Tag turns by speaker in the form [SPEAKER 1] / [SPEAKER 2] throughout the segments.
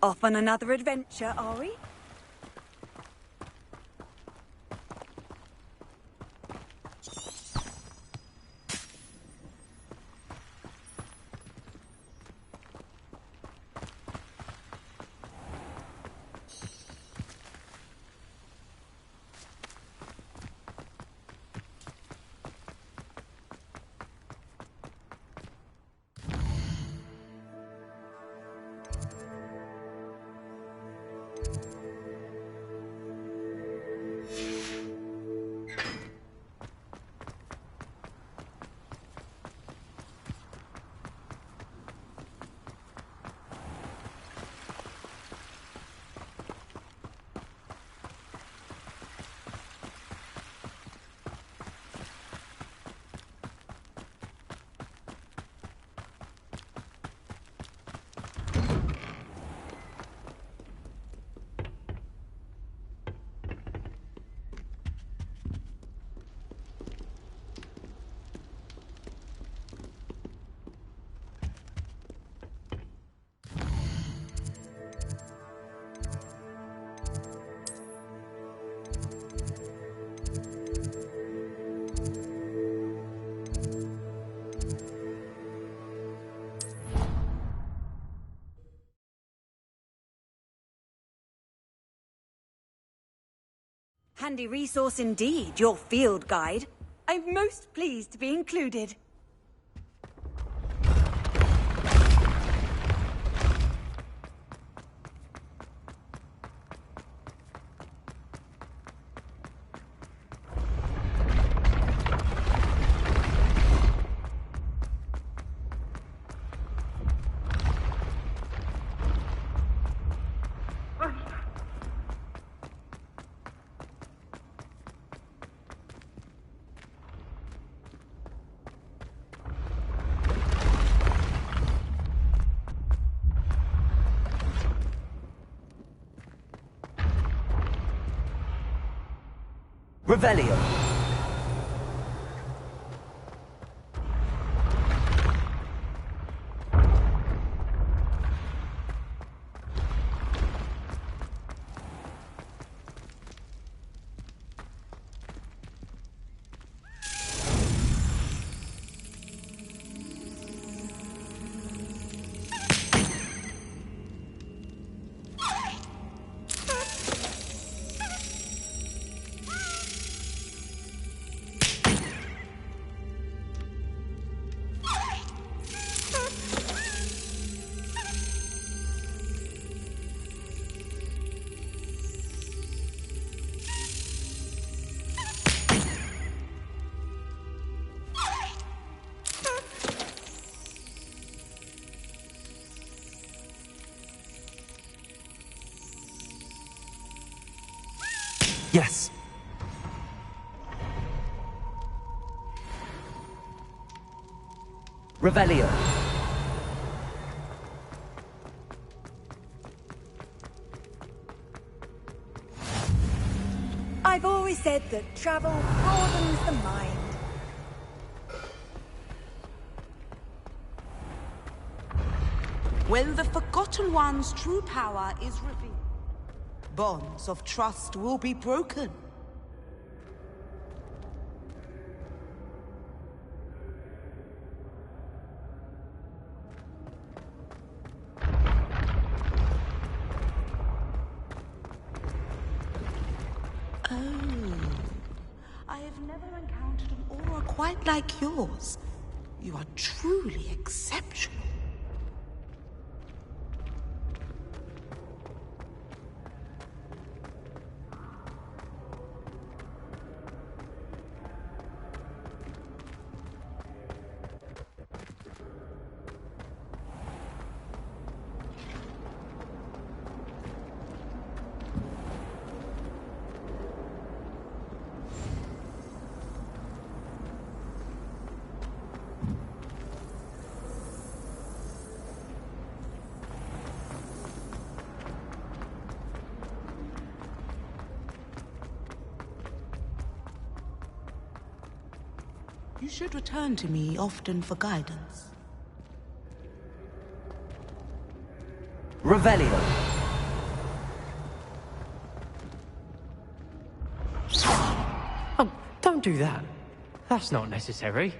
[SPEAKER 1] Off on another adventure, are we? Handy resource indeed, your field guide. I'm most pleased to be included.
[SPEAKER 2] Revelio. Yes. Revelio.
[SPEAKER 1] I've always said that travel broadens the mind.
[SPEAKER 3] When the Forgotten One's true power is revealed, bonds of trust will be broken. I have never encountered an aura quite like yours. You are truly exceptional. You should return to me often for guidance.
[SPEAKER 2] Revelio.
[SPEAKER 4] do that. That's not necessary.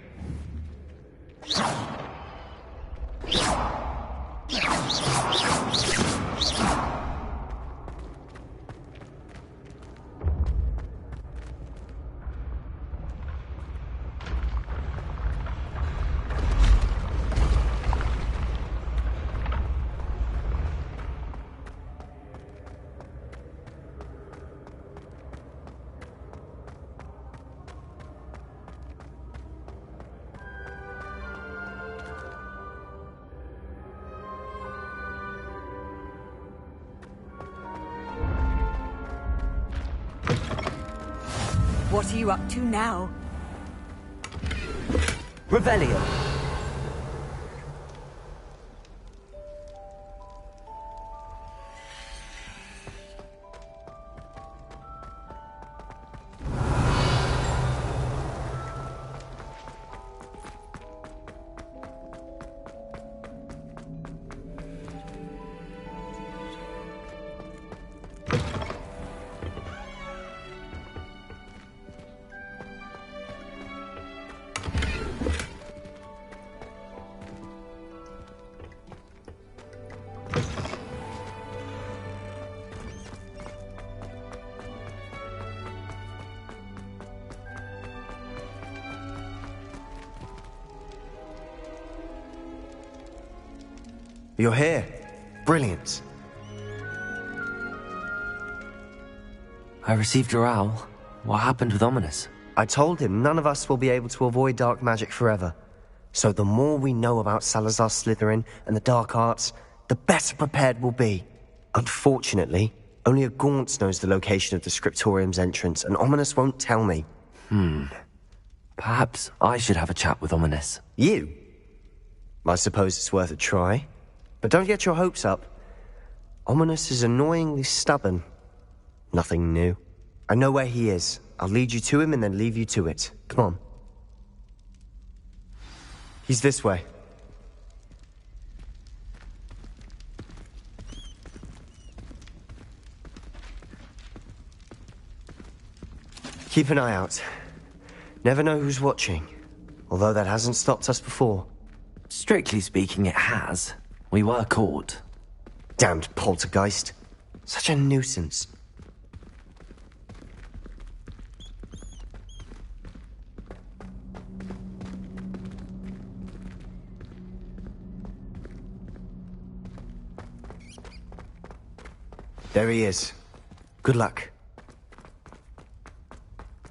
[SPEAKER 1] What are you up to now?
[SPEAKER 2] Revelio.
[SPEAKER 5] You're here. Brilliant.
[SPEAKER 2] I received your owl. What happened with Ominous?
[SPEAKER 5] I told him none of us will be able to avoid dark magic forever. So the more we know about Salazar Slytherin and the dark arts, the better prepared we'll be. Unfortunately, only a Gaunt knows the location of the Scriptorium's entrance, and Ominous won't tell me.
[SPEAKER 2] Perhaps I should have a chat with Ominous.
[SPEAKER 5] You? I suppose it's worth a try. But don't get your hopes up. Ominous is annoyingly stubborn. Nothing new. I know where he is. I'll lead you to him and then leave you to it. Come on. He's this way. Keep an eye out. Never know who's watching. Although that hasn't stopped us before.
[SPEAKER 2] Strictly speaking, it has. We were caught.
[SPEAKER 5] Damned poltergeist. Such a nuisance. There he is. Good luck.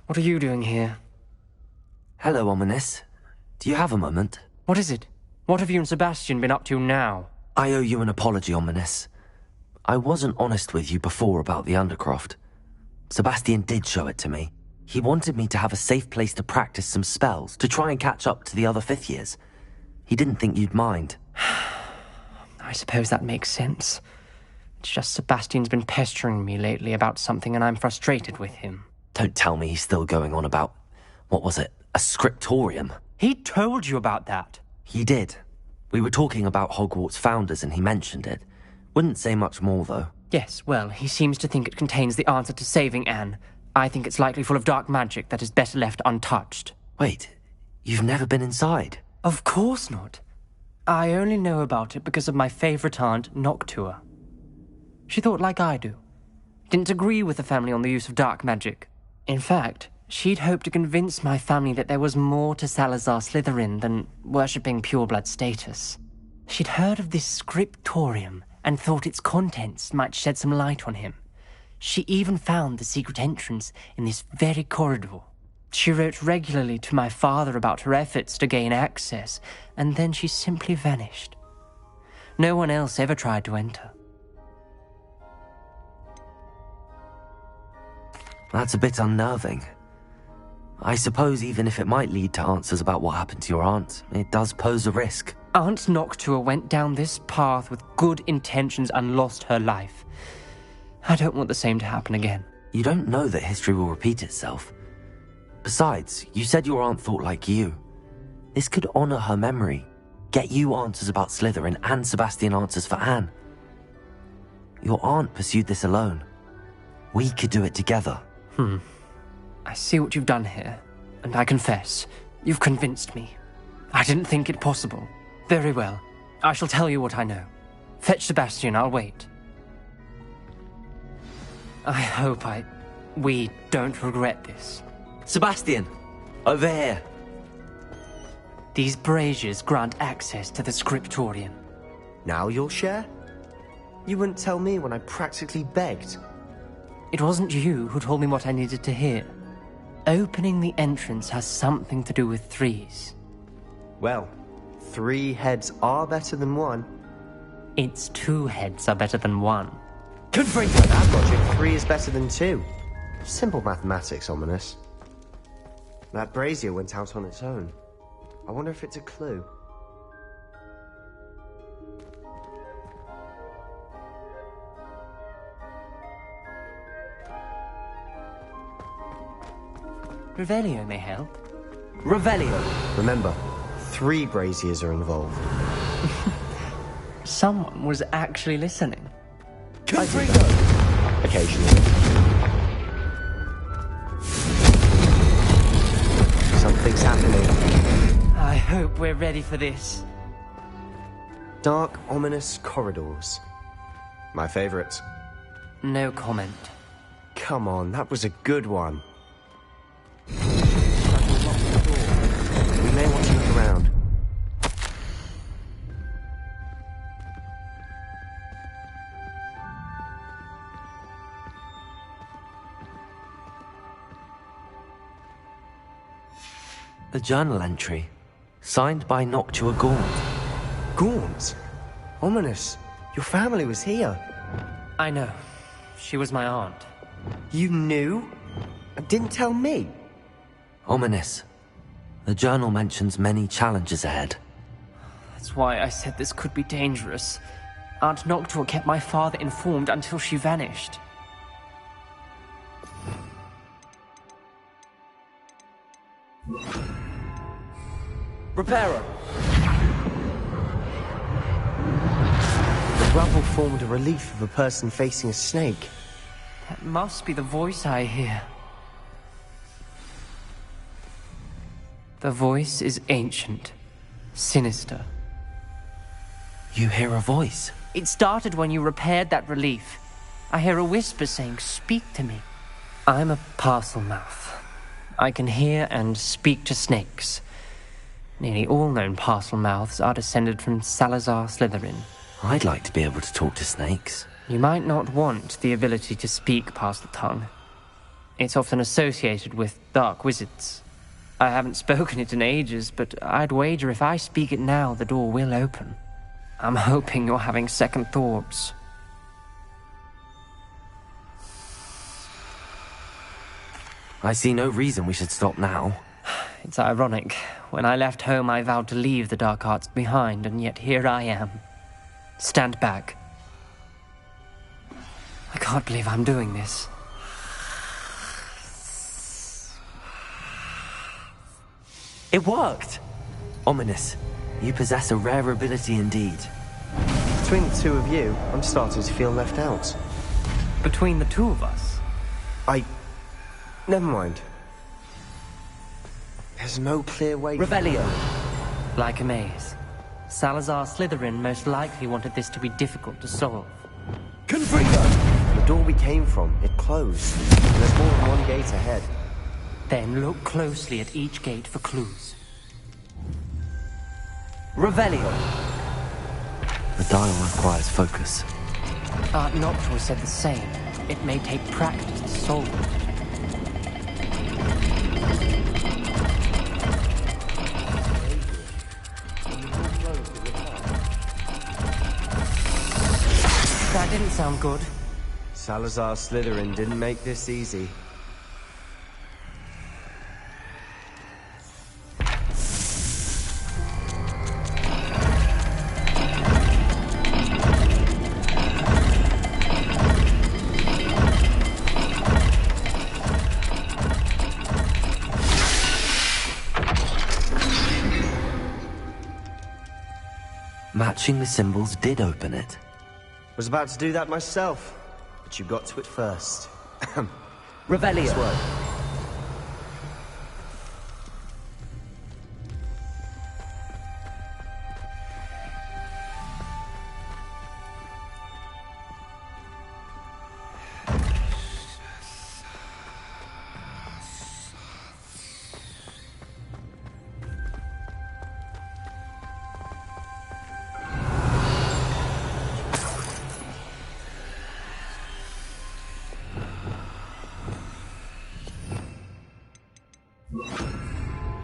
[SPEAKER 4] What are you doing here?
[SPEAKER 2] Hello, Ominous. Do you have a moment?
[SPEAKER 4] What is it? What have you and Sebastian been up to now?
[SPEAKER 2] I owe you an apology, Ominous. I wasn't honest with you before about the Undercroft. Sebastian did show it to me. He wanted me to have a safe place to practice some spells, to try and catch up to the other fifth years. He didn't think you'd mind.
[SPEAKER 4] I suppose that makes sense. It's just Sebastian's been pestering me lately about something and I'm frustrated with him.
[SPEAKER 2] Don't tell me he's still going on about, what was it, a scriptorium?
[SPEAKER 4] He told you about that.
[SPEAKER 2] He did. We were talking about Hogwarts founders and he mentioned it. Wouldn't say much more, though.
[SPEAKER 4] Yes, well, he seems to think it contains the answer to saving Anne. I think it's likely full of dark magic that is better left untouched.
[SPEAKER 2] Wait, you've never been inside?
[SPEAKER 4] Of course not. I only know about it because of my favourite aunt, Noctua. She thought like I do. Didn't agree with the family on the use of dark magic. In fact, she'd hoped to convince my family that there was more to Salazar Slytherin than worshipping pureblood status. She'd heard of this scriptorium and thought its contents might shed some light on him. She even found the secret entrance in this very corridor. She wrote regularly to my father about her efforts to gain access, and then she simply vanished. No one else ever tried to enter.
[SPEAKER 2] That's a bit unnerving. I suppose even if it might lead to answers about what happened to your aunt, it does pose a risk.
[SPEAKER 4] Aunt Noctua went down this path with good intentions and lost her life. I don't want the same to happen again.
[SPEAKER 2] You don't know that history will repeat itself. Besides, you said your aunt thought like you. This could honor her memory, get you answers about Slytherin and Sebastian answers for Anne. Your aunt pursued this alone. We could do it together.
[SPEAKER 4] I see what you've done here. And I confess, you've convinced me. I didn't think it possible. Very well. I shall tell you what I know. Fetch Sebastian, I'll wait. I hope we don't regret this.
[SPEAKER 2] Sebastian! Over here!
[SPEAKER 4] These braziers grant access to the scriptorium.
[SPEAKER 5] Now you'll share? You wouldn't tell me when I practically begged.
[SPEAKER 4] It wasn't you who told me what I needed to hear. Opening the entrance has something to do with threes.
[SPEAKER 5] Well, 3 heads are better than 1.
[SPEAKER 4] Its 2 heads are better than 1.
[SPEAKER 5] Confringo! By that logic, 3 is better than 2. Simple mathematics, Ominous. That brazier went out on its own. I wonder if it's a clue.
[SPEAKER 4] Revelio may help.
[SPEAKER 2] Revelio!
[SPEAKER 5] Remember, 3 braziers are involved.
[SPEAKER 4] Someone was actually listening.
[SPEAKER 5] Confringo! Occasionally. Something's happening.
[SPEAKER 4] I hope we're ready for this.
[SPEAKER 5] Dark, ominous corridors. My favorite.
[SPEAKER 4] No comment.
[SPEAKER 5] Come on, that was a good one. We may want to look around.
[SPEAKER 2] A journal entry, signed by Noctua Gaunt.
[SPEAKER 5] Gaunt? Ominous. Your family was here.
[SPEAKER 4] I know. She was my aunt.
[SPEAKER 5] You knew? And didn't tell me?
[SPEAKER 2] Ominous. The journal mentions many challenges ahead.
[SPEAKER 4] That's why I said this could be dangerous. Aunt Noctua kept my father informed until she vanished.
[SPEAKER 2] Reparo!
[SPEAKER 5] The rubble formed a relief of a person facing a snake.
[SPEAKER 4] That must be the voice I hear. The voice is ancient, sinister.
[SPEAKER 2] You hear a voice?
[SPEAKER 4] It started when you repaired that relief. I hear a whisper saying, "Speak to me." I'm a parcel mouth. I can hear and speak to snakes. Nearly all known parcel mouths are descended from Salazar Slytherin.
[SPEAKER 2] I'd like to be able to talk to snakes.
[SPEAKER 4] You might not want the ability to speak past the tongue. It's often associated with dark wizards. I haven't spoken it in ages, but I'd wager if I speak it now, the door will open. I'm hoping you're having second thoughts.
[SPEAKER 2] I see no reason we should stop now.
[SPEAKER 4] It's ironic. When I left home, I vowed to leave the dark arts behind, and yet here I am. Stand back. I can't believe I'm doing this.
[SPEAKER 2] It worked! Ominous, you possess a rare ability indeed.
[SPEAKER 5] Between the 2 of you, I'm starting to feel left out.
[SPEAKER 4] Between the 2 of us?
[SPEAKER 5] Never mind. There's no clear way...
[SPEAKER 2] Revelio!
[SPEAKER 4] Like a maze. Salazar Slytherin most likely wanted this to be difficult to solve.
[SPEAKER 2] Confringo!
[SPEAKER 5] The door we came from, it closed. And there's more than 1 gate ahead.
[SPEAKER 4] Then look closely at each gate for clues.
[SPEAKER 2] Revelio! The dial requires focus.
[SPEAKER 4] Aunt Noctua said the same. It may take practice to solve it. That didn't sound good.
[SPEAKER 5] Salazar Slytherin didn't make this easy.
[SPEAKER 2] Matching the symbols did open it.
[SPEAKER 5] Was about to do that myself, but you got to it first.
[SPEAKER 2] Revelio!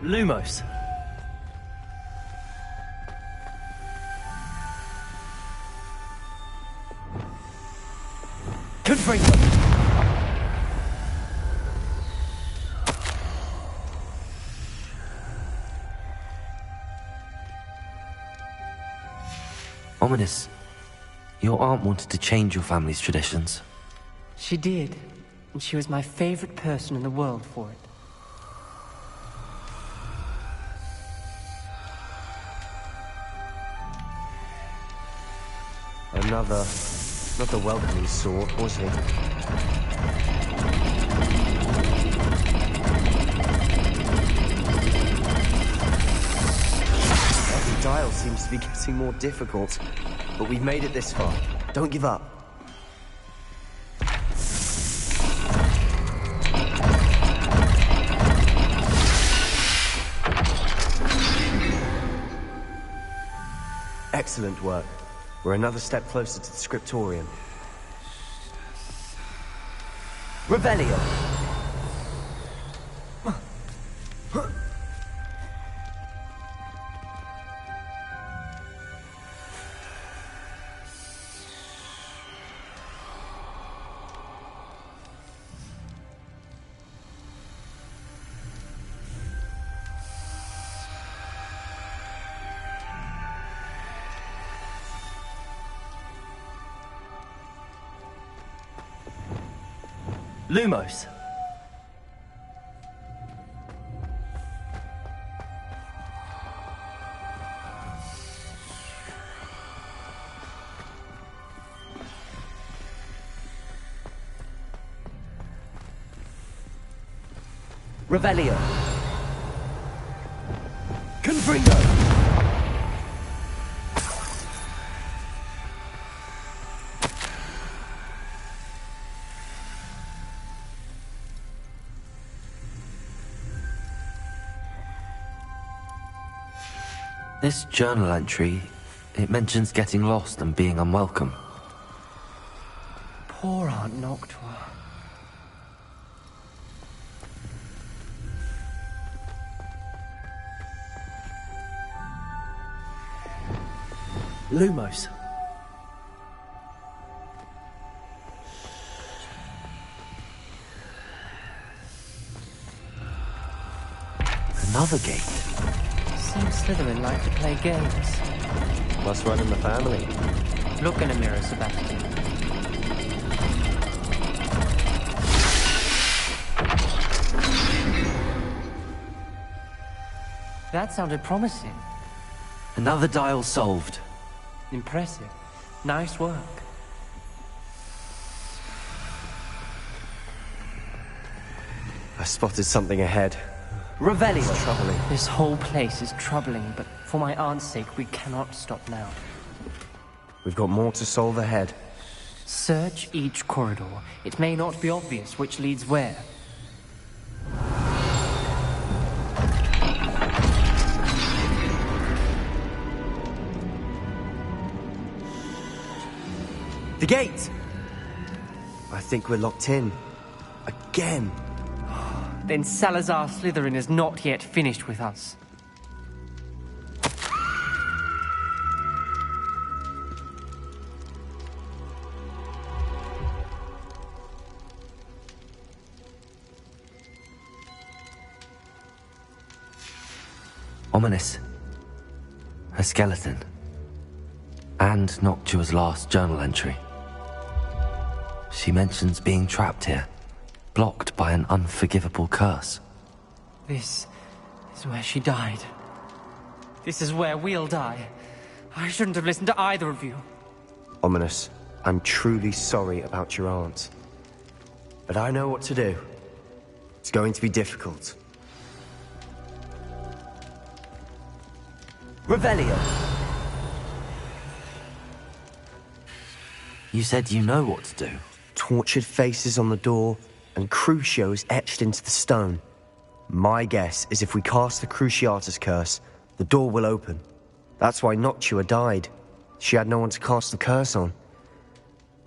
[SPEAKER 2] Lumos. Confringo. Ominous. Your aunt wanted to change your family's traditions.
[SPEAKER 4] She did, and she was my favorite person in the world for it.
[SPEAKER 5] Another welcoming sort, was he? Every dial seems to be getting more difficult, but we've made it this far. Don't give up. Excellent work. We're another step closer to the scriptorium. Revelio!
[SPEAKER 2] Lumos.
[SPEAKER 5] Revelio!
[SPEAKER 2] Confringo. This journal entry, it mentions getting lost and being unwelcome.
[SPEAKER 4] Poor Aunt Noctua.
[SPEAKER 2] Lumos. Another gate.
[SPEAKER 4] Seems Slytherin like to play games.
[SPEAKER 5] Must run in the family.
[SPEAKER 4] Look in a mirror, Sebastian. That sounded promising.
[SPEAKER 2] Another dial solved.
[SPEAKER 4] Impressive. Nice work.
[SPEAKER 5] I spotted something ahead.
[SPEAKER 2] Revelio.
[SPEAKER 5] It's troubling.
[SPEAKER 4] This whole place is troubling, but for my aunt's sake, we cannot stop now.
[SPEAKER 5] We've got more to solve ahead.
[SPEAKER 4] Search each corridor. It may not be obvious which leads where.
[SPEAKER 5] The gate! I think we're locked in. Again.
[SPEAKER 4] Then Salazar Slytherin is not yet finished with us.
[SPEAKER 2] Ominous. Her skeleton. And Noctua's last journal entry. She mentions being trapped here, blocked by an unforgivable curse.
[SPEAKER 4] This is where she died. This is where we'll die. I shouldn't have listened to either of you.
[SPEAKER 5] Ominous, I'm truly sorry about your aunt. But I know what to do. It's going to be difficult. Revelio!
[SPEAKER 2] You said you know what to do.
[SPEAKER 5] Tortured faces on the door, and Crucio is etched into the stone. My guess is if we cast the Cruciatus curse, the door will open. That's why Noctua died. She had no one to cast the curse on.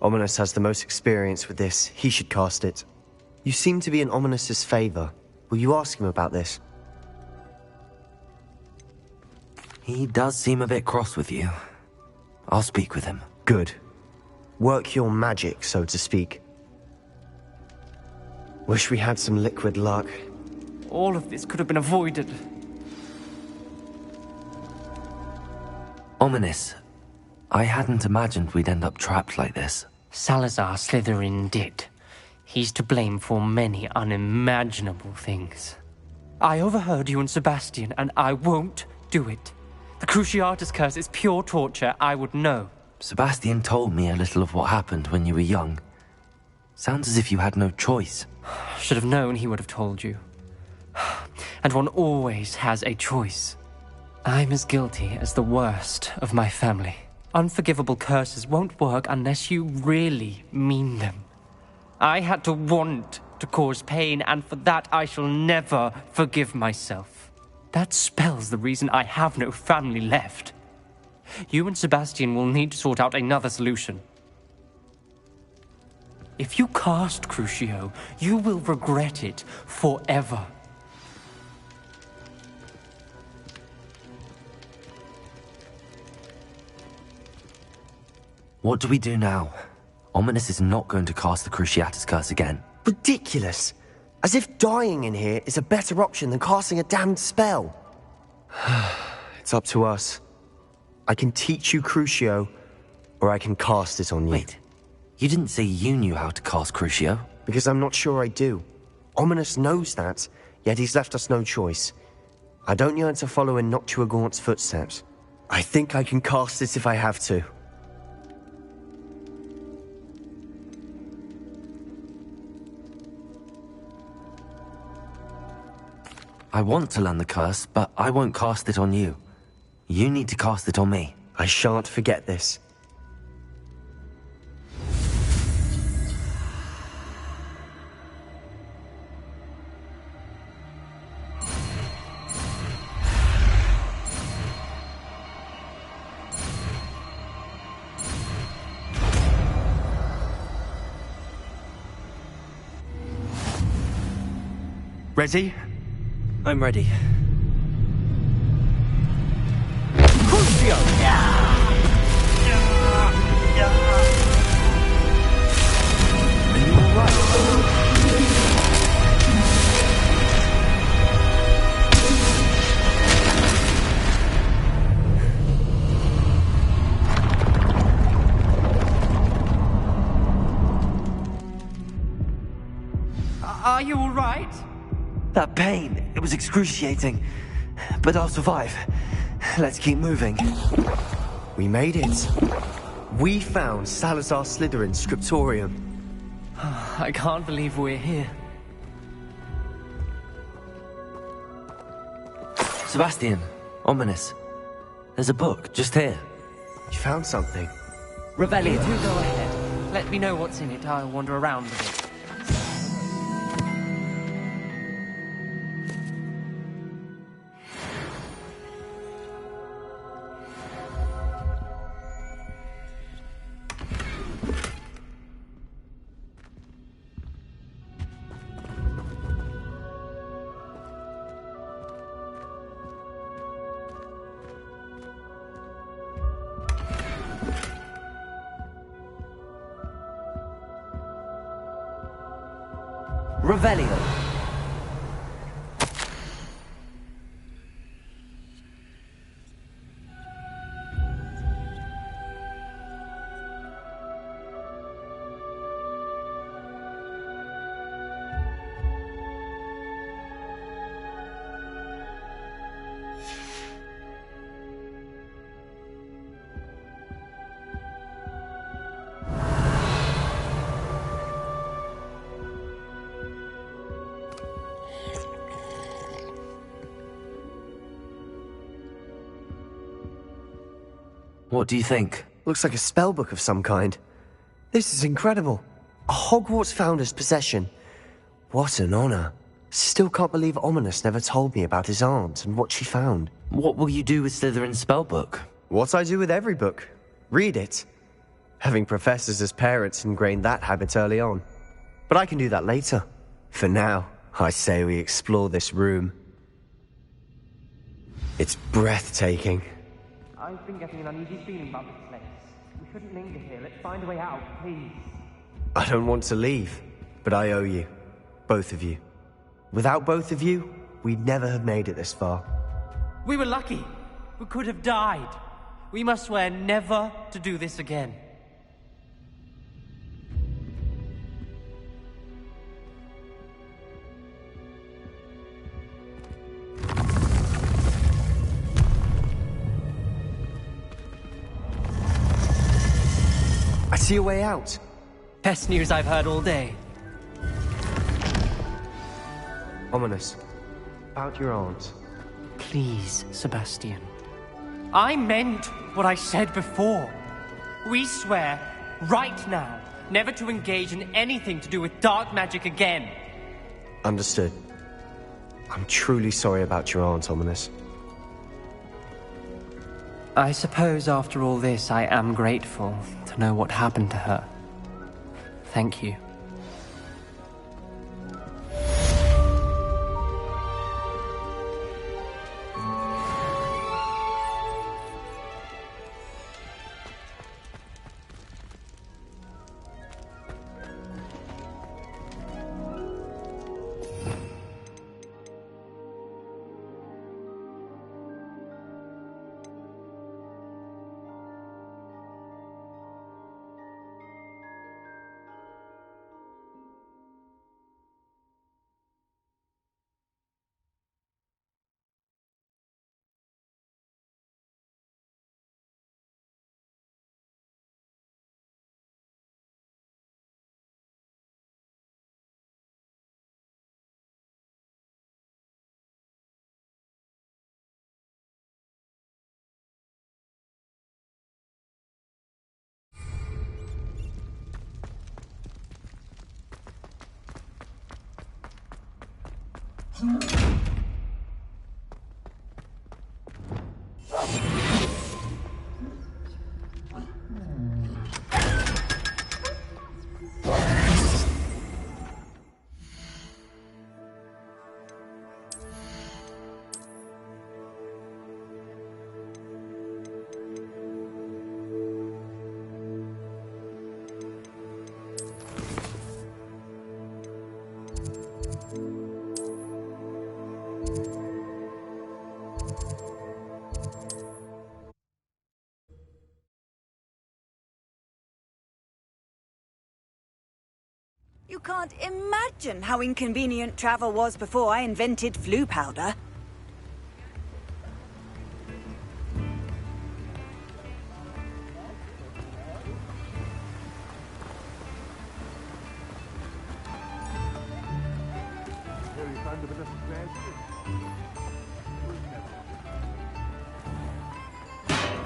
[SPEAKER 5] Ominous has the most experience with this. He should cast it. You seem to be in Ominous's favor. Will you ask him about this?
[SPEAKER 2] He does seem a bit cross with you. I'll speak with him.
[SPEAKER 5] Good. Work your magic, so to speak. Wish we had some liquid luck.
[SPEAKER 4] All of this could have been avoided.
[SPEAKER 2] Ominous. I hadn't imagined we'd end up trapped like this.
[SPEAKER 4] Salazar Slytherin did. He's to blame for many unimaginable things. I overheard you and Sebastian, and I won't do it. The Cruciatus curse is pure torture, I would know.
[SPEAKER 2] Sebastian told me a little of what happened when you were young. Sounds as if you had no choice.
[SPEAKER 4] Should have known he would have told you. And one always has a choice. I'm as guilty as the worst of my family. Unforgivable curses won't work unless you really mean them. I had to want to cause pain, and for that I shall never forgive myself. That spells the reason I have no family left. You and Sebastian will need to sort out another solution. If you cast Crucio, you will regret it forever.
[SPEAKER 2] What do we do now? Ominous is not going to cast the Cruciatus curse again.
[SPEAKER 5] Ridiculous! As if dying in here is a better option than casting a damned spell. It's up to us. I can teach you Crucio, or I can cast it on you.
[SPEAKER 2] Wait, you didn't say you knew how to cast Crucio?
[SPEAKER 5] Because I'm not sure I do. Ominous knows that, yet he's left us no choice. I don't yearn to follow in Noctua Gaunt's footsteps. I think I can cast it if I have to.
[SPEAKER 2] I want to learn the curse, but I won't cast it on you. You need to cast it on me.
[SPEAKER 5] I shan't forget this.
[SPEAKER 2] Ready? I'm ready.
[SPEAKER 5] Crucio!
[SPEAKER 2] Are you alright?
[SPEAKER 4] Are you all right?
[SPEAKER 2] That pain, it was excruciating. But I'll survive. Let's keep moving.
[SPEAKER 5] We made it. We found Salazar Slytherin's scriptorium.
[SPEAKER 4] I can't believe we're here.
[SPEAKER 2] Sebastian, Ominous. There's a book just here.
[SPEAKER 5] You found something.
[SPEAKER 4] Revelio, do go ahead. Let me know what's in it. I'll wander around a bit.
[SPEAKER 2] Revelio. What do you think?
[SPEAKER 5] Looks like a spellbook of some kind. This is incredible. A Hogwarts founder's possession. What an honor. Still can't believe Ominous never told me about his aunt and what she found.
[SPEAKER 2] What will you do with Slytherin's spellbook?
[SPEAKER 5] What I do with every book. Read it. Having professors as parents ingrained that habit early on. But I can do that later. For now, I say we explore this room. It's breathtaking.
[SPEAKER 4] I've been getting an uneasy feeling about this place. We shouldn't linger here. Let's find a way out, please.
[SPEAKER 5] I don't want to leave, but I owe you. Both of you. Without both of you, we'd never have made it this far.
[SPEAKER 4] We were lucky. We could have died. We must swear never to do this again.
[SPEAKER 5] I see a way out.
[SPEAKER 4] Best news I've heard all day.
[SPEAKER 5] Ominous. About your aunt.
[SPEAKER 4] Please, Sebastian. I meant what I said before. We swear, right now, never to engage in anything to do with dark magic again.
[SPEAKER 5] Understood. I'm truly sorry about your aunt, Ominous.
[SPEAKER 4] I suppose after all this, I am grateful to know what happened to her. Thank you.
[SPEAKER 1] You can't imagine how inconvenient travel was before I invented flu powder.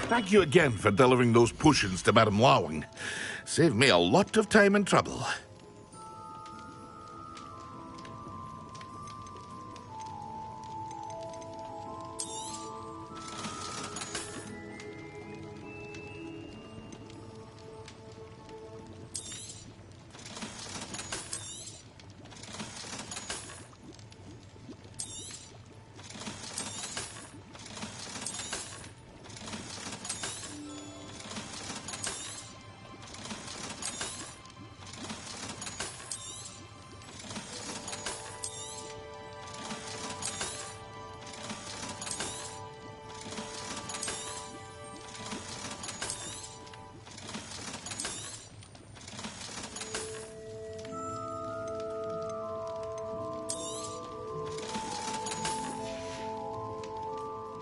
[SPEAKER 6] Thank you again for delivering those potions to Madame Lawing. Saved me a lot of time and trouble.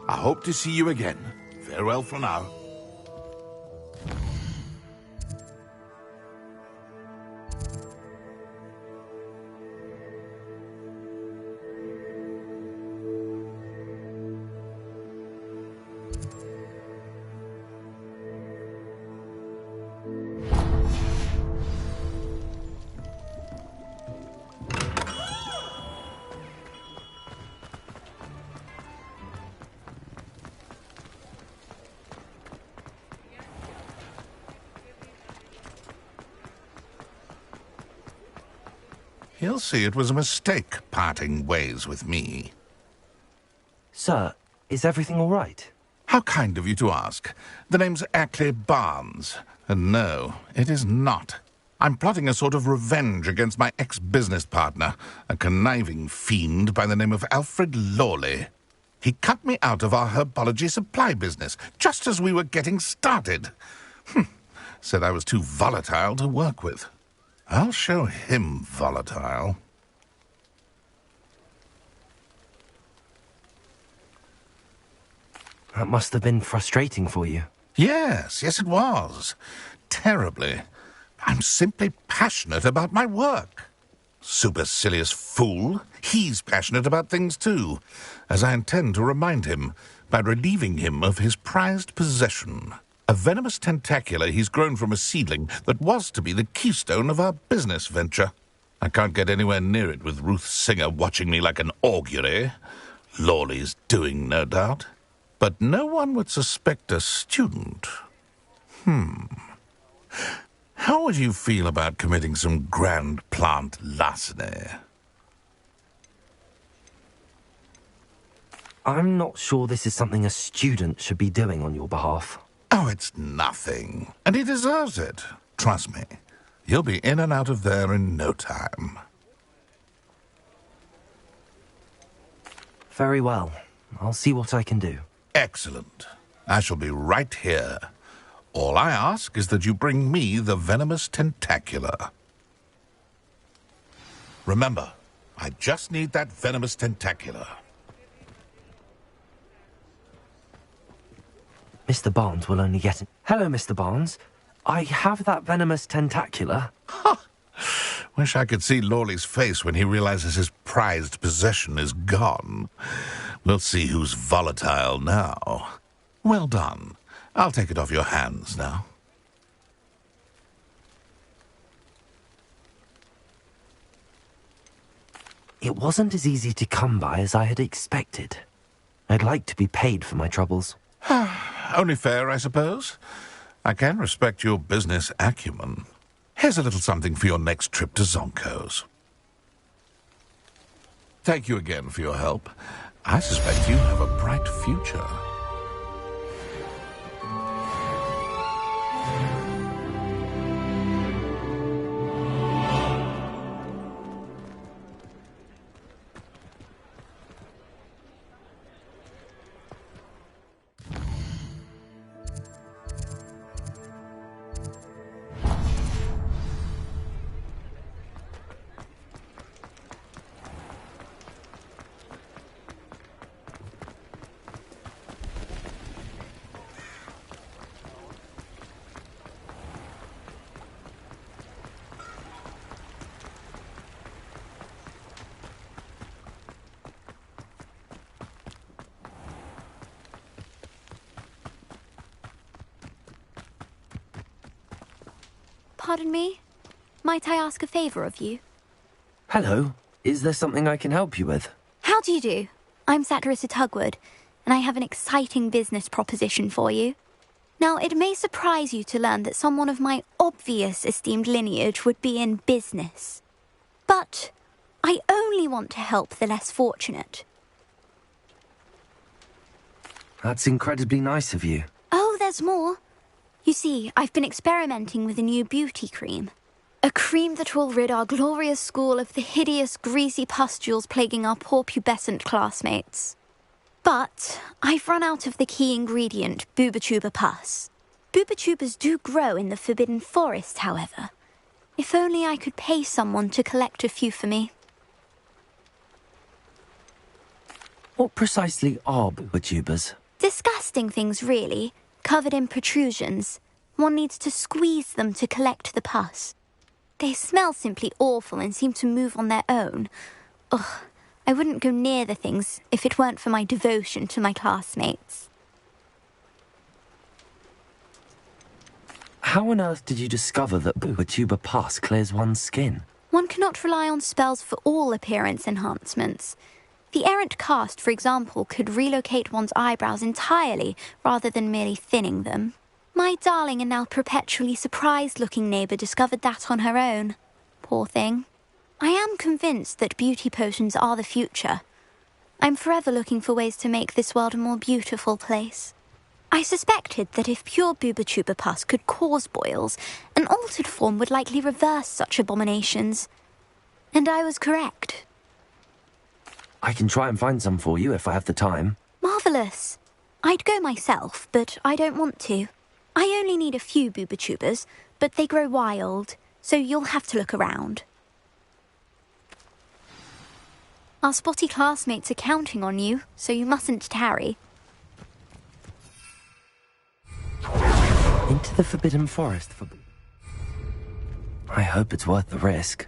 [SPEAKER 6] I hope to see you again. Farewell for now. He'll see it was a mistake parting ways with me.
[SPEAKER 2] Sir, Is everything all right?
[SPEAKER 6] How kind of you to ask. The name's Ackley Barnes. And no, it is not. I'm plotting a sort of revenge against my ex-business partner, a conniving fiend by the name of Alfred Lawley. He cut me out of our herbology supply business, just as we were getting started. Said I was too volatile to work with. I'll show him volatile.
[SPEAKER 2] That must have been frustrating for you.
[SPEAKER 6] Yes, it was. Terribly. I'm simply passionate about my work. Supercilious fool. He's passionate about things too, as I intend to remind him by relieving him of his prized possession. A venomous tentacula he's grown from a seedling that was to be the keystone of our business venture. I can't get anywhere near it with Ruth Singer watching me like an augury. Lawley's doing, no doubt. But no one would suspect a student. How would you feel about committing some grand plant larceny?
[SPEAKER 2] I'm not sure this is something a student should be doing on your behalf.
[SPEAKER 6] Oh, it's nothing. And he deserves it. Trust me. You'll be in and out of there in no time.
[SPEAKER 2] Very well. I'll see what I can do.
[SPEAKER 6] Excellent. I shall be right here. All I ask is that you bring me the venomous tentacula. Remember, I just need that venomous tentacula.
[SPEAKER 2] Mr. Barnes will only get it. Hello, Mr. Barnes. I have that venomous tentacula.
[SPEAKER 6] Wish I could see Lawley's face when he realizes his prized possession is gone. We'll see who's volatile now. Well done. I'll take it off your hands now.
[SPEAKER 2] It wasn't as easy to come by as I had expected. I'd like to be paid for my troubles.
[SPEAKER 6] Only fair, I suppose. I can respect your business acumen. Here's a little something for your next trip to Zonko's. Thank you again for your help. I suspect you have a bright future.
[SPEAKER 7] Pardon me? Might I ask a favour of you?
[SPEAKER 2] Hello. Is there something I can help you with?
[SPEAKER 7] How do you do? I'm Satirissa Tugwood, and I have an exciting business proposition for you. Now, it may surprise you to learn that someone of my obvious esteemed lineage would be in business. But I only want to help the less fortunate.
[SPEAKER 2] That's incredibly nice of you.
[SPEAKER 7] Oh, there's more. You see, I've been experimenting with a new beauty cream. A cream that will rid our glorious school of the hideous, greasy pustules plaguing our poor pubescent classmates. But I've run out of the key ingredient, Bubatuba pus. Bubatubas do grow in the Forbidden Forest, however. If only I could pay someone to collect a few for me.
[SPEAKER 2] What precisely are boobatubas?
[SPEAKER 7] Disgusting things, really. Covered in protrusions. One needs to squeeze them to collect the pus. They smell simply awful and seem to move on their own. Ugh, I wouldn't go near the things if it weren't for my devotion to my classmates.
[SPEAKER 2] How on earth did you discover that boobatuba pus clears one's skin?
[SPEAKER 7] One cannot rely on spells for all appearance enhancements. The errant cast, for example, could relocate one's eyebrows entirely rather than merely thinning them. My darling and now perpetually surprised-looking neighbour discovered that on her own. Poor thing. I am convinced that beauty potions are the future. I'm forever looking for ways to make this world a more beautiful place. I suspected that if pure Booba pus could cause boils, an altered form would likely reverse such abominations. And I was correct.
[SPEAKER 2] I can try and find some for you if I have the time.
[SPEAKER 7] Marvellous. I'd go myself, but I don't want to. I only need a few Booba but they grow wild, so you'll have to look around. Our spotty classmates are counting on you, so you mustn't tarry.
[SPEAKER 2] Into the Forbidden Forest for... I hope it's worth the risk.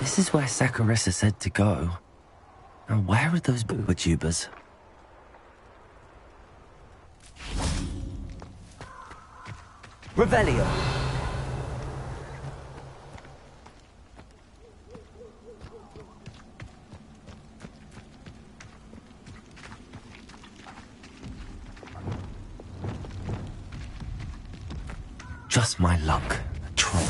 [SPEAKER 2] This is where Saccharissa said to go. Now where are those Booba-tubers? Revelio! Just my luck. A troll.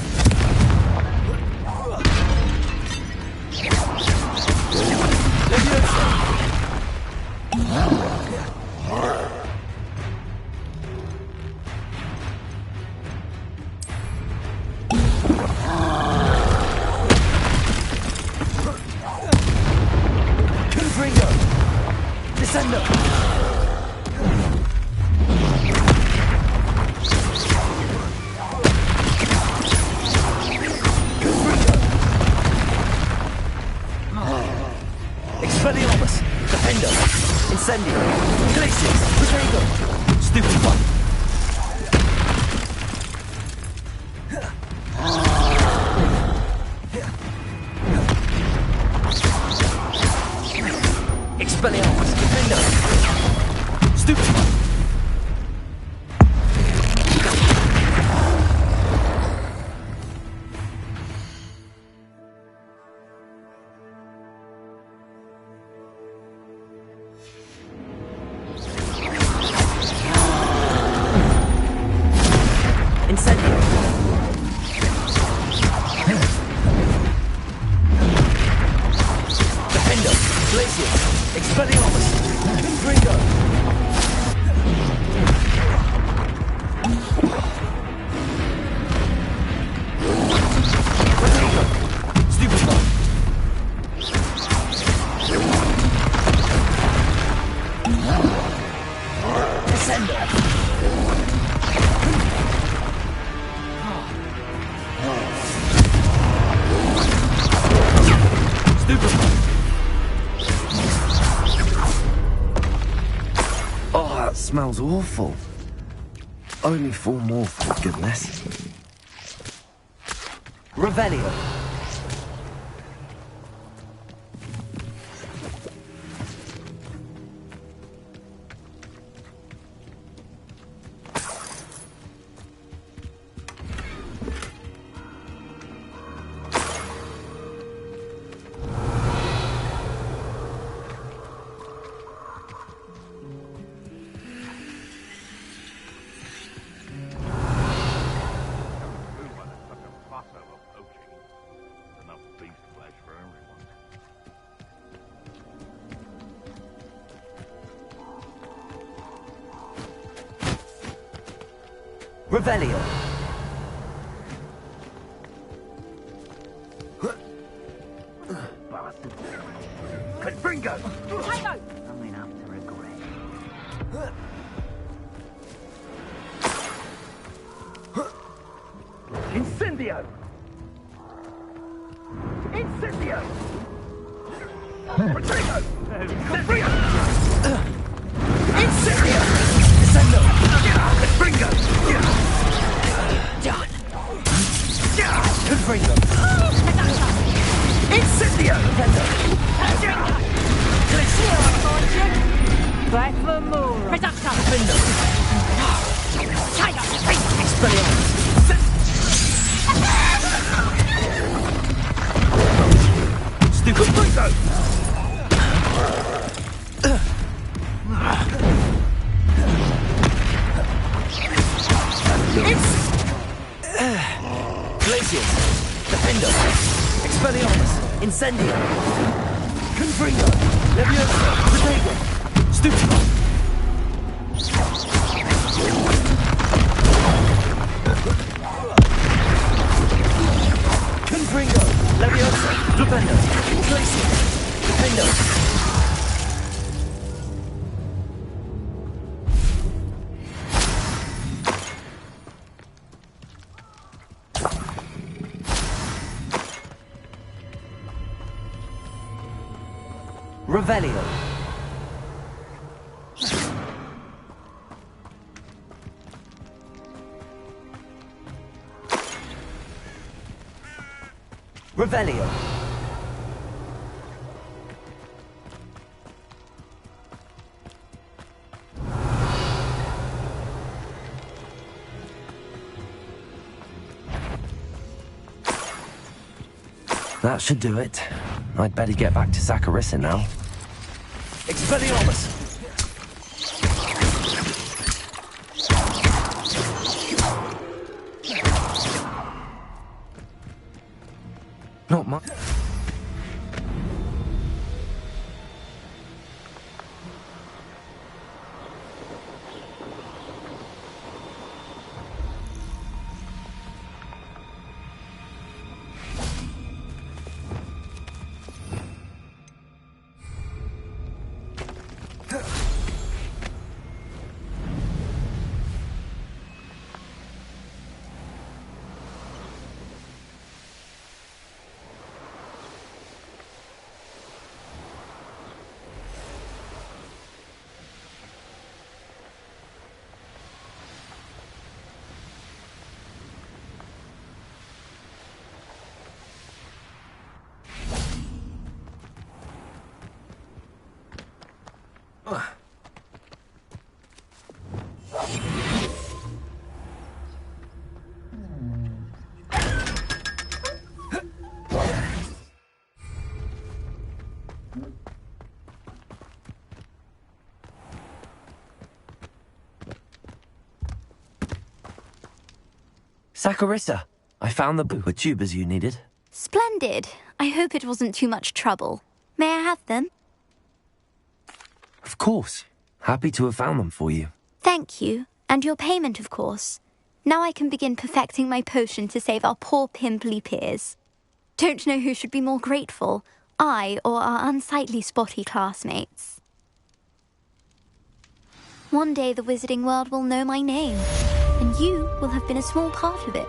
[SPEAKER 2] Smells awful. Only 4 more, for goodness. Revelio. Revelio.
[SPEAKER 8] Bastard. Confringo! Potato! Coming up to regret. Incendio! Incendio! Protego! Incendio! Incendio! Incendio! Springo! Confringo! Incendio!
[SPEAKER 1] Back for more.
[SPEAKER 8] Reducto! Expelliarmus! Stupefringo!
[SPEAKER 2] Glacius! Defendo! Expelliarmus! Incendio! Confringo! Leviosa! Protego! Stupido! Confringo! Leviosa! Defendo! Glacius! Defendo! Revelio. Revelio. That should do it. I'd better get back to Saccharissa now. Expelliarmus! Not much. Saccharissa, I found the pooper tubers you needed.
[SPEAKER 7] Splendid. I hope it wasn't too much trouble. May I have them?
[SPEAKER 2] Of course. Happy to have found them for you.
[SPEAKER 7] Thank you. And your payment, of course. Now I can begin perfecting my potion to save our poor pimply peers. Don't know who should be more grateful, I or our unsightly spotty classmates. One day the wizarding world will know my name, and you will have been a small part of it.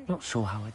[SPEAKER 2] Not sure how it...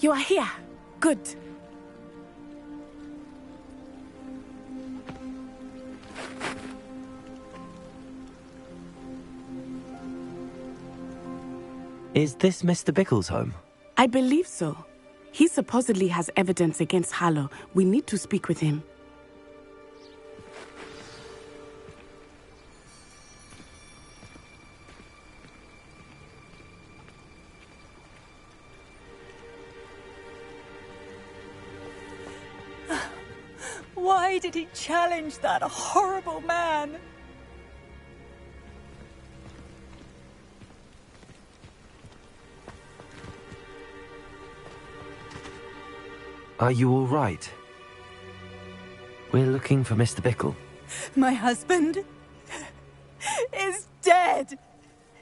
[SPEAKER 9] You are here. Good.
[SPEAKER 2] Is this Mr. Bickle's home?
[SPEAKER 9] I believe so. He supposedly has evidence against Harlow. We need to speak with him.
[SPEAKER 1] Why did he challenge that horrible man?
[SPEAKER 2] Are you all right? We're looking for Mr. Bickle.
[SPEAKER 1] My husband is dead.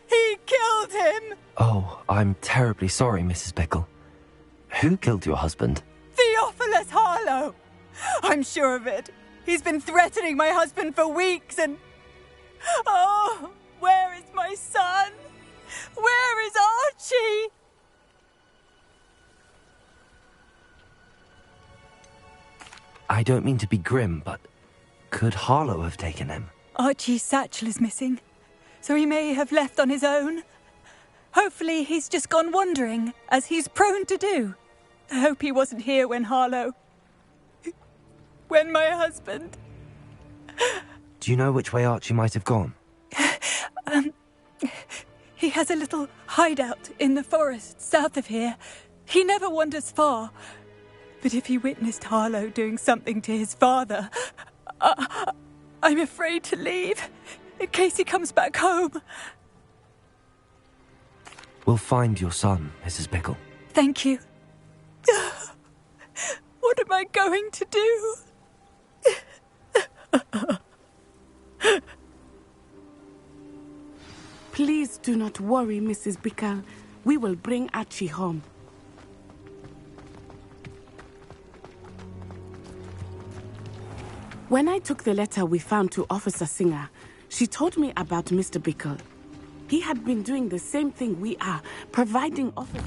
[SPEAKER 1] He killed him.
[SPEAKER 2] Oh, I'm terribly sorry, Mrs. Bickle. Who killed your husband?
[SPEAKER 1] Theophilus Harlow. I'm sure of it. He's been threatening my husband for weeks and... Oh, where is my son? Where is Archie?
[SPEAKER 2] I don't mean to be grim, but could Harlow have taken him?
[SPEAKER 1] Archie's satchel is missing, so he may have left on his own. Hopefully he's just gone wandering, as he's prone to do. I hope he wasn't here when when my husband...
[SPEAKER 2] Do you know which way Archie might have gone?
[SPEAKER 1] He has a little hideout in the forest south of here. He never wanders far. But if he witnessed Harlow doing something to his father, I'm afraid to leave, in case he comes back home.
[SPEAKER 2] We'll find your son, Mrs. Bickle.
[SPEAKER 1] Thank you. What am I going to do?
[SPEAKER 9] Please do not worry, Mrs. Bickle. We will bring Archie home. When I took the letter we found to Officer Singer, she told me about Mr. Bickle. He had been doing the same thing we are, providing office...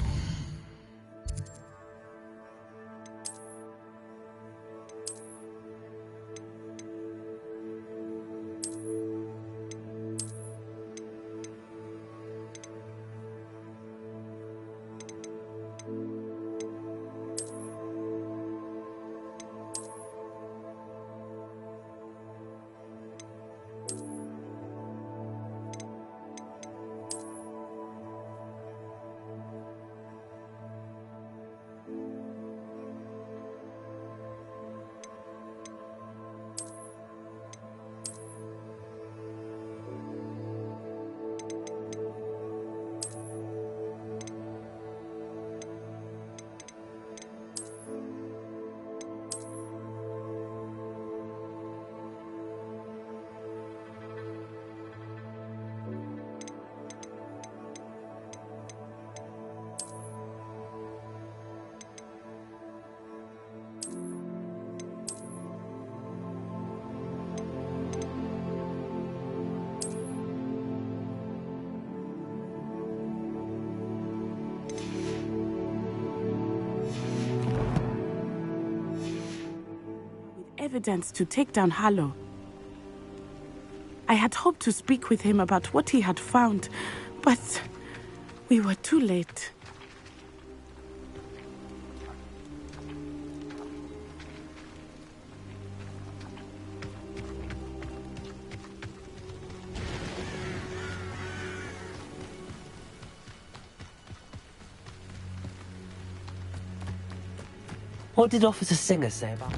[SPEAKER 9] evidence to take down Harlow. I had hoped to speak with him about what he had found, but we were too late.
[SPEAKER 2] What did Officer Singer say about...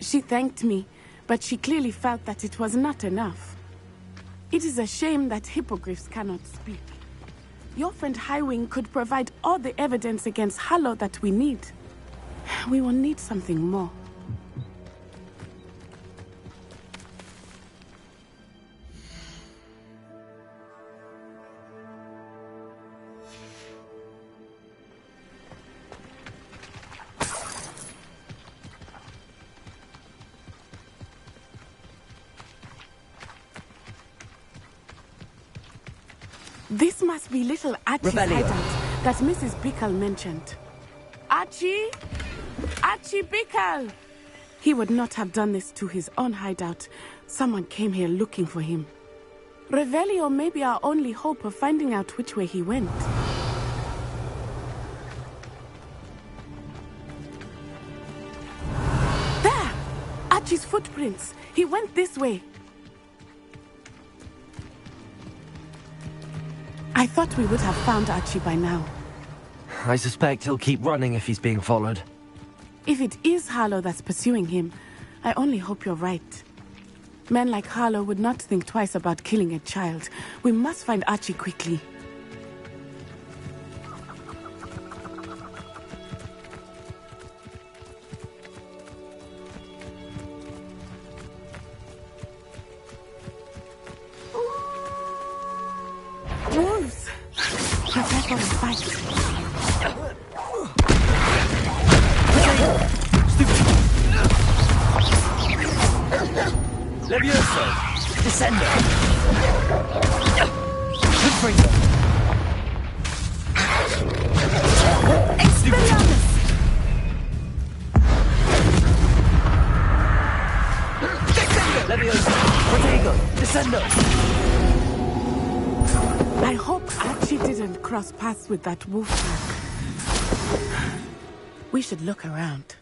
[SPEAKER 9] She thanked me, but she clearly felt that it was not enough. It is a shame that hippogriffs cannot speak. Your friend Highwing could provide all the evidence against Harlow that we need. We will need something more. This must be little Archie's hideout that Mrs. Bickle mentioned. Archie? Archie Bickle! He would not have done this to his own hideout. Someone came here looking for him. Revelio may be our only hope of finding out which way he went. There! Archie's footprints. He went this way. I thought we would have found Archie by now.
[SPEAKER 2] I suspect he'll keep running if he's being followed.
[SPEAKER 9] If it is Harlow that's pursuing him, I only hope you're right. Men like Harlow would not think twice about killing a child. We must find Archie quickly. Wolves! Prepare for a fight.
[SPEAKER 8] Levioso! Descendo! Confringo!
[SPEAKER 7] Expelliarmus!
[SPEAKER 8] Levioso! Protego! Descendo!
[SPEAKER 9] I hope Archie didn't cross paths with that wolf pack. We should look around.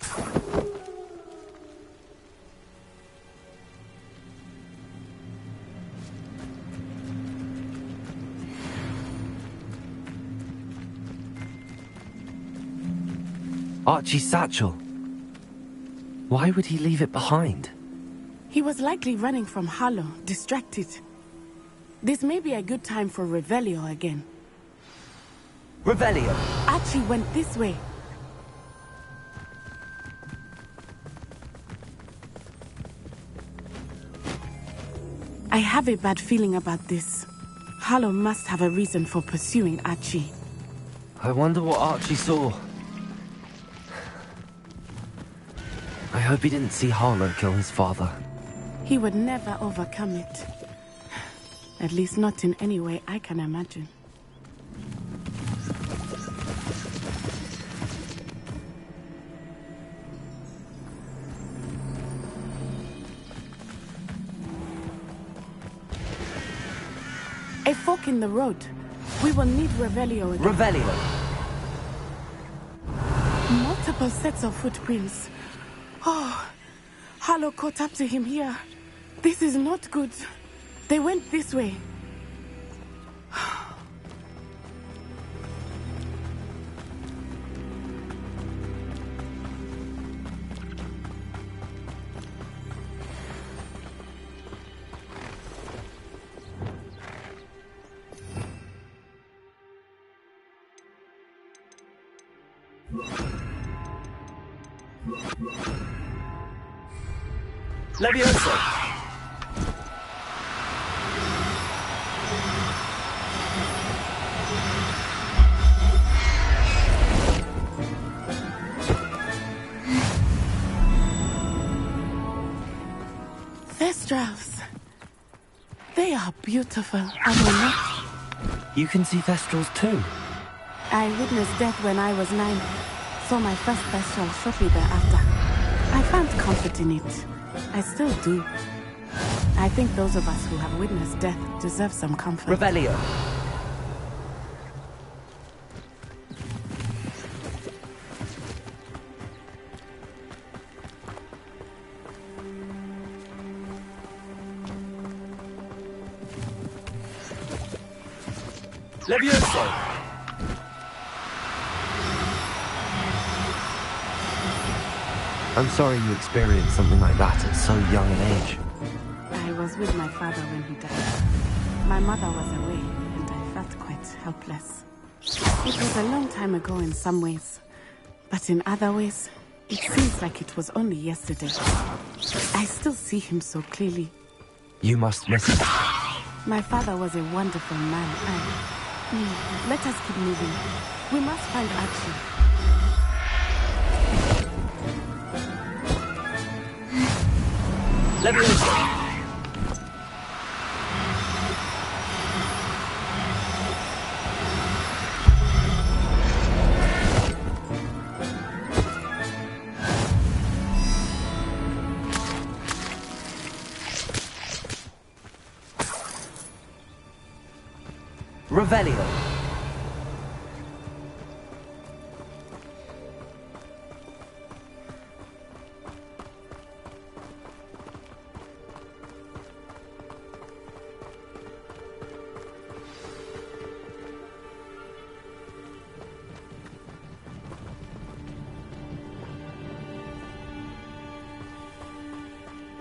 [SPEAKER 2] Archie's satchel. Why would he leave it behind?
[SPEAKER 9] He was likely running from Harlow, distracted. This may be a good time for Revelio again.
[SPEAKER 8] Revelio!
[SPEAKER 9] Archie went this way. I have a bad feeling about this. Harlow must have a reason for pursuing Archie.
[SPEAKER 2] I wonder what Archie saw. I hope he didn't see Harlow kill his father.
[SPEAKER 9] He would never overcome it. At least not in any way I can imagine. A fork in the road. We will need Revelio again.
[SPEAKER 8] Revelio!
[SPEAKER 9] Multiple sets of footprints. Oh, Harlow caught up to him here. This is not good. They went this way.
[SPEAKER 8] Levioso!
[SPEAKER 9] Thestrals. They are beautiful, are they not?
[SPEAKER 2] You can see Thestrals too.
[SPEAKER 9] I witnessed death when I was 9. Saw my first Thestral shortly thereafter. I found comfort in it. I still do. I think those of us who have witnessed death deserve some comfort.
[SPEAKER 8] Revelio! Levioso!
[SPEAKER 2] I'm sorry you experienced something like that at so young an age.
[SPEAKER 9] I was with my father when he died. My mother was away, and I felt quite helpless. It was a long time ago in some ways, but in other ways, it seems like it was only yesterday. I still see him so clearly.
[SPEAKER 2] You must miss him.
[SPEAKER 9] My father was a wonderful man. Let us keep moving. We must find Archie.
[SPEAKER 8] Let me listen. Revelio.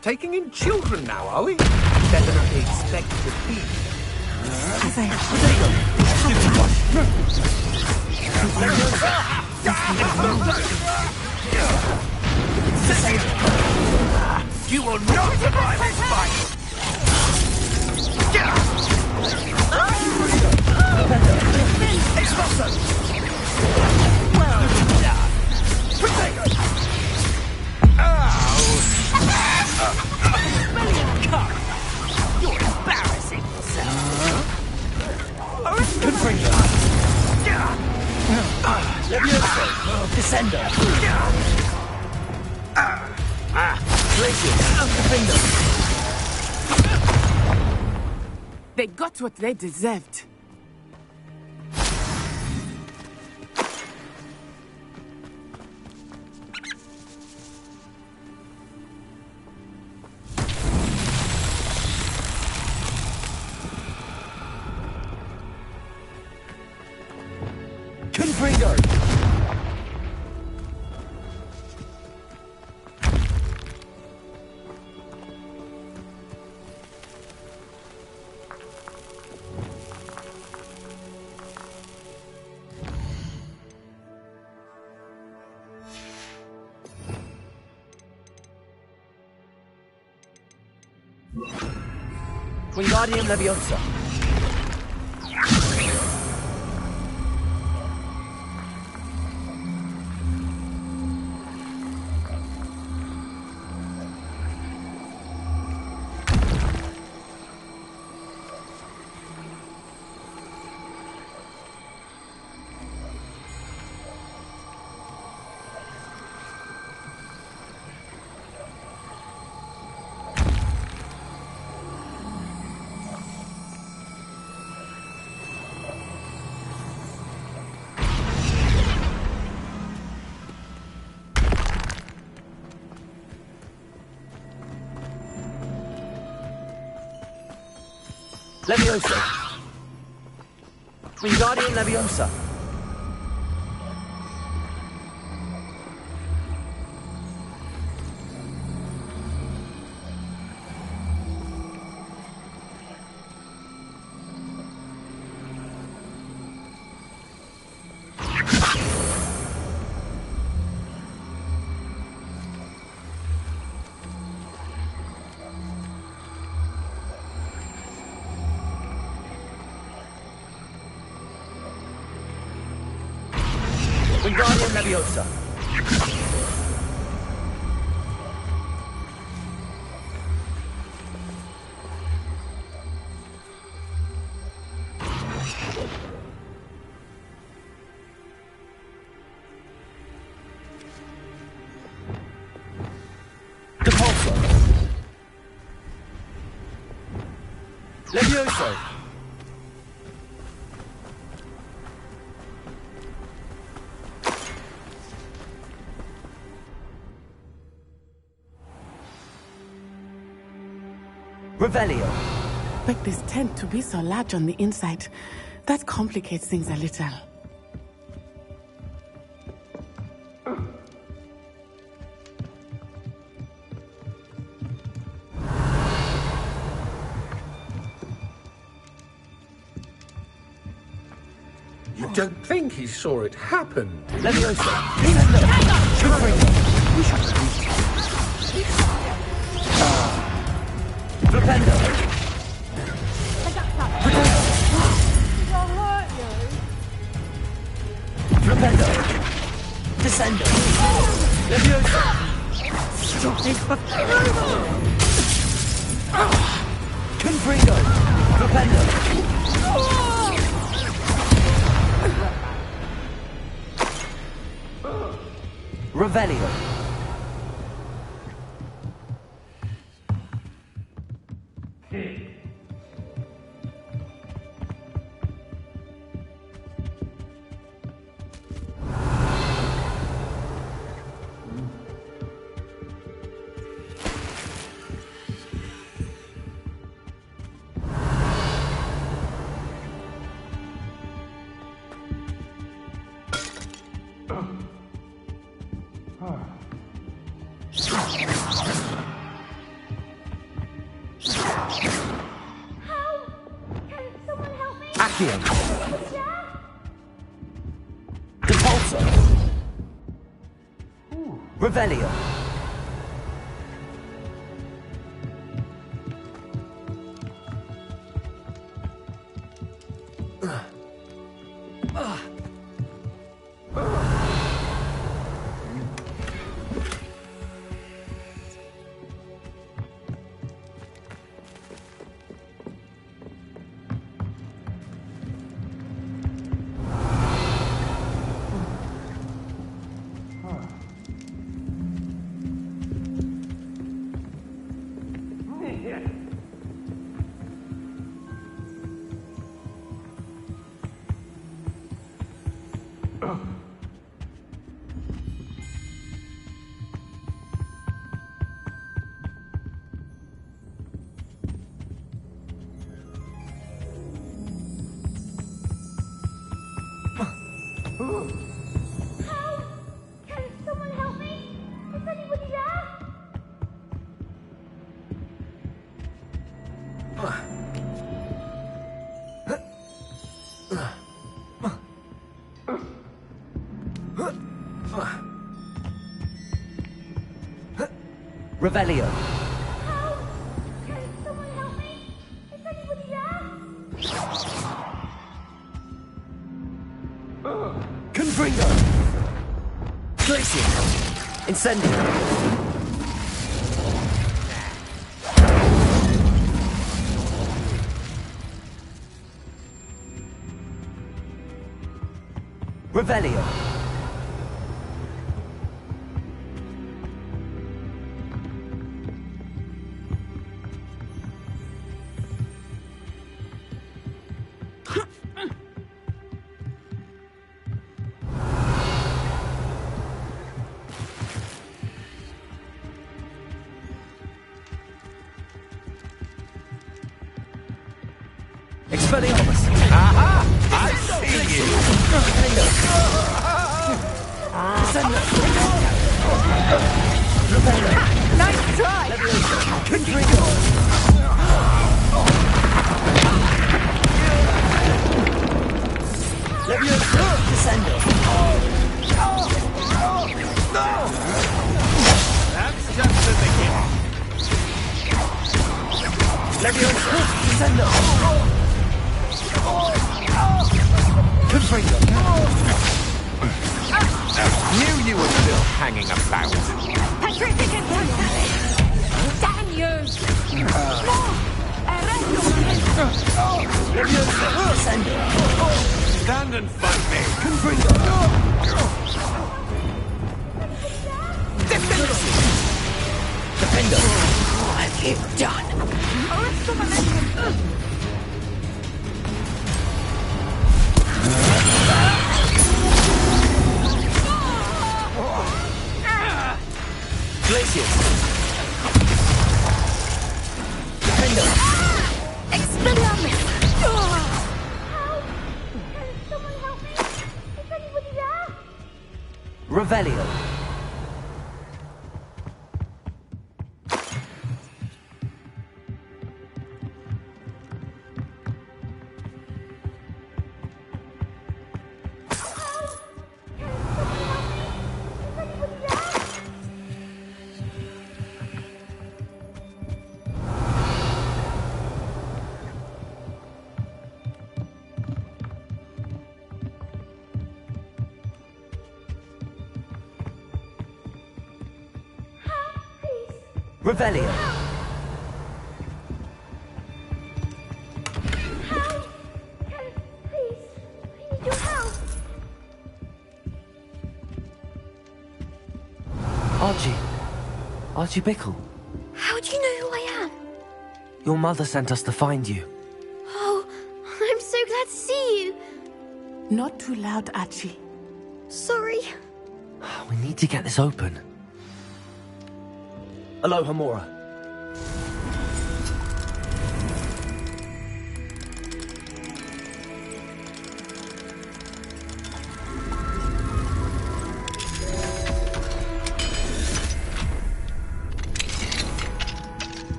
[SPEAKER 10] Taking in children now, are we? Better than they expect to be.
[SPEAKER 8] You will not survive this fight! Well done! You're embarrassing yourself.
[SPEAKER 10] Confringo. Levioso. Descendo. Crucio. Confringo.
[SPEAKER 9] They got what they deserved.
[SPEAKER 10] Confringo. Wingardium Leviosa. Leviosa. Wingardium Leviosa. Wingardium Leviosa. Depulso. Levioso. Revelio.
[SPEAKER 9] But this tend to be so large on the inside. That complicates things a little.
[SPEAKER 10] don't think he saw it happen.
[SPEAKER 2] Leviosa! Flipendo! Flipendo! Descendo! Leviosa! Confringo! Flipendo! Revelio! Accio! Depulso! Revelio! Revelio!
[SPEAKER 11] Can someone help me? Is anybody there?
[SPEAKER 2] Confringo! Crucio! Incendio! Revelio! Expelliarmus!
[SPEAKER 8] Aha! I see you!
[SPEAKER 11] Nice try!
[SPEAKER 2] Confringo! Leviosa! Descendo!
[SPEAKER 8] That's just the beginning.
[SPEAKER 2] Leviosa! Descendo! Confringo!
[SPEAKER 8] Knew you were still hanging about.
[SPEAKER 11] Patrick and Damn you!
[SPEAKER 2] Leviosa! Descendo!
[SPEAKER 8] Stand and fight me.
[SPEAKER 2] Confringo! Defendo!
[SPEAKER 11] What have you done? Arrest the momentum!
[SPEAKER 2] Glacius! Defendo!
[SPEAKER 11] Expelliarmus! Help! Can someone help me? Is anybody there?
[SPEAKER 2] Revelio! Revelio!
[SPEAKER 11] Help! Ken, please. I need your help.
[SPEAKER 2] Archie Bickle.
[SPEAKER 7] How do you know who I am?
[SPEAKER 2] Your mother sent us to find you.
[SPEAKER 7] Oh, I'm so glad to see you.
[SPEAKER 9] Not too loud, Archie.
[SPEAKER 7] Sorry.
[SPEAKER 2] We need to get this open. Aloha, Mora.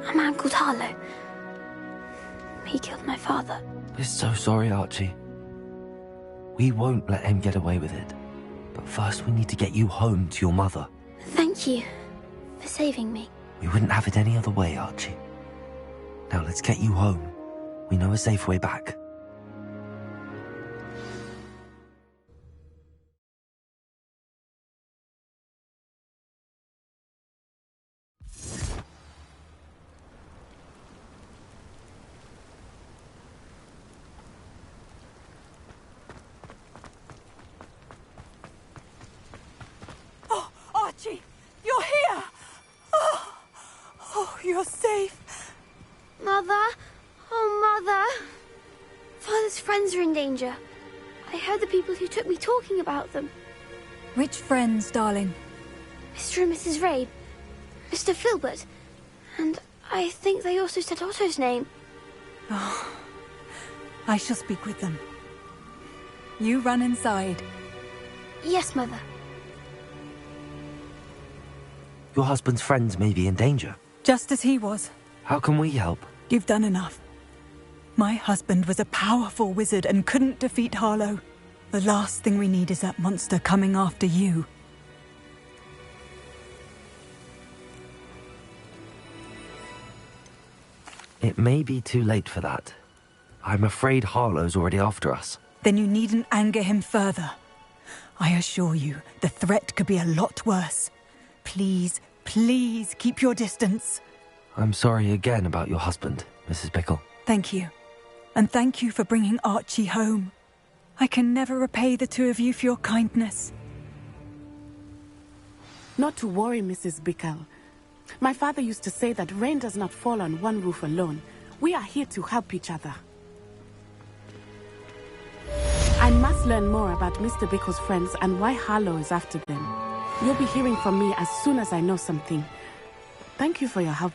[SPEAKER 7] A man called Harlow. He killed my father.
[SPEAKER 2] We're so sorry, Archie. We won't let him get away with it. But first we need to get you home to your mother.
[SPEAKER 7] Thank you for saving me.
[SPEAKER 2] We wouldn't have it any other way, Archie. Now let's get you home. We know a safe way back.
[SPEAKER 1] Archie, you're here! Oh, you're safe.
[SPEAKER 7] Mother? Oh, Mother. Father's friends are in danger. I heard the people who took me talking about them.
[SPEAKER 1] Which friends, darling?
[SPEAKER 7] Mr. and Mrs. Rabe, Mr. Filbert, and I think they also said Otto's name.
[SPEAKER 1] Oh, I shall speak with them. You run inside.
[SPEAKER 7] Yes, Mother.
[SPEAKER 2] Your husband's friends may be in danger.
[SPEAKER 1] Just as he was.
[SPEAKER 2] How can we help?
[SPEAKER 1] You've done enough. My husband was a powerful wizard and couldn't defeat Harlow. The last thing we need is that monster coming after you.
[SPEAKER 2] It may be too late for that. I'm afraid Harlow's already after us.
[SPEAKER 1] Then you needn't anger him further. I assure you, the threat could be a lot worse. Please, please keep your distance.
[SPEAKER 2] I'm sorry again about your husband, Mrs. Bickle.
[SPEAKER 1] Thank you. And thank you for bringing Archie home. I can never repay the two of you for your kindness.
[SPEAKER 9] Not to worry, Mrs. Bickle. My father used to say that rain does not fall on one roof alone. We are here to help each other. I must learn more about Mr. Bickle's friends and why Harlow is after them. You'll be hearing from me as soon as I know something. Thank you for your help today.